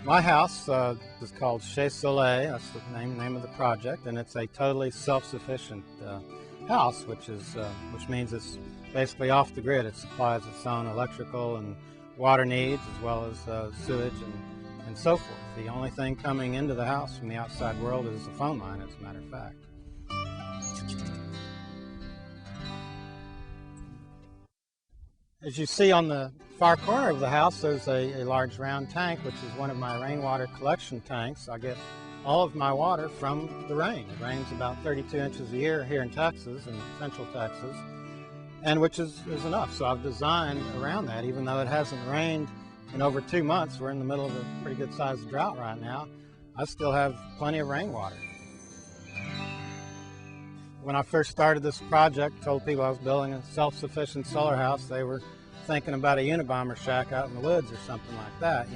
My house is called chezSoleil. That's the name of the project, and it's a totally self-sufficient house, which means it's basically off the grid. It supplies its own electrical and water needs, as well as sewage and so forth. The only thing coming into the house from the outside world is the phone line, as a matter of fact. As you see on the far corner of the house, there's a large round tank, which is one of my rainwater collection tanks. I get all of my water from the rain. It rains about 32 inches a year here in Texas, in central Texas, and which is enough. So I've designed around that. Even though it hasn't rained in over 2 months, we're in the middle of a pretty good sized drought right now, I still have plenty of rainwater. When I first started this project, told people I was building a self-sufficient solar house, they were thinking about a Unabomber shack out in the woods or something like that,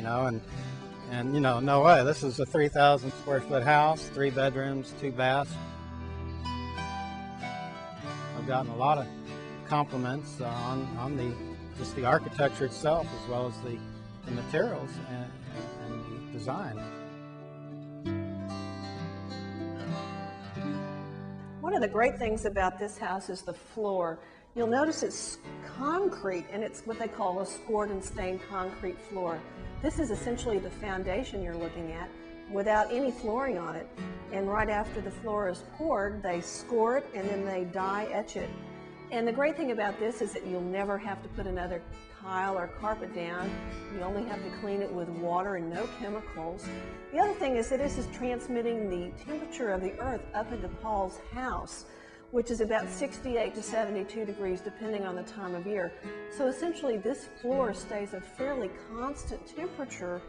and no way. This is a 3,000 square foot house, 3 bedrooms, 2 baths. I've gotten a lot of compliments on just the architecture itself, as well as the materials and the design. One of the great things about this house is the floor. You'll notice it's concrete, and it's what they call a scored and stained concrete floor. This is essentially the foundation you're looking at without any flooring on it. And right after the floor is poured, they score it and then they die etch it. And the great thing about this is that you'll never have to put another tile or carpet down. You only have to clean it with water and no chemicals. The other thing is that this is transmitting the temperature of the earth up into Paul's house, which is about 68 to 72 degrees depending on the time of year. So essentially this floor stays a fairly constant temperature,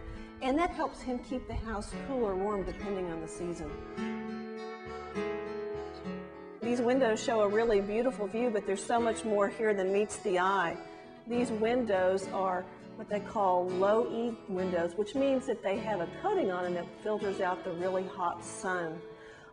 and that helps him keep the house cool or warm depending on the season. These windows show a really beautiful view, but there's so much more here than meets the eye. These windows are what they call low E windows, which means that they have a coating on them that filters out the really hot sun.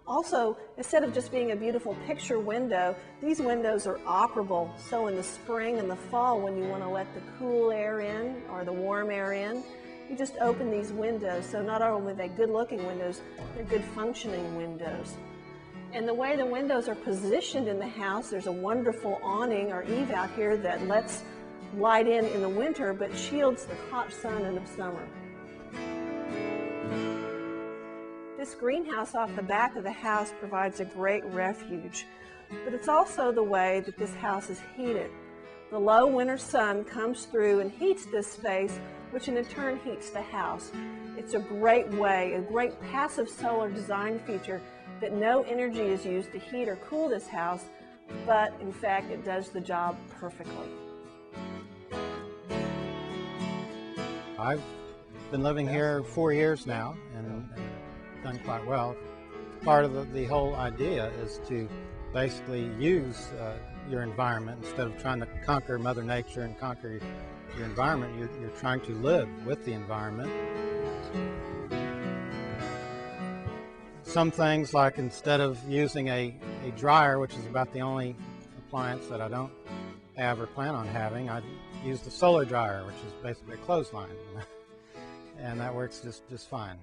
Also, instead of just being a beautiful picture window, these windows are operable. So in the spring and the fall, when you want to let the cool air in or the warm air in, you just open these windows. So not only are they good looking windows, they're good functioning windows. And the way the windows are positioned in the house, there's a wonderful awning or eave out here that lets light in the winter but shields the hot sun in the summer. This greenhouse off the back of the house provides a great refuge, but it's also the way that this house is heated. The low winter sun comes through and heats this space, which in turn heats the house. It's a great way, a great passive solar design feature that no energy is used to heat or cool this house, but in fact it does the job perfectly. I've been living here 4 years now and done quite well. Part of the whole idea is to basically use your environment instead of trying to conquer Mother Nature and conquer your environment. You're trying to live with the environment. Some things, like instead of using a dryer, which is about the only appliance that I don't have or plan on having, I use the solar dryer, which is basically a clothesline, and that works just fine.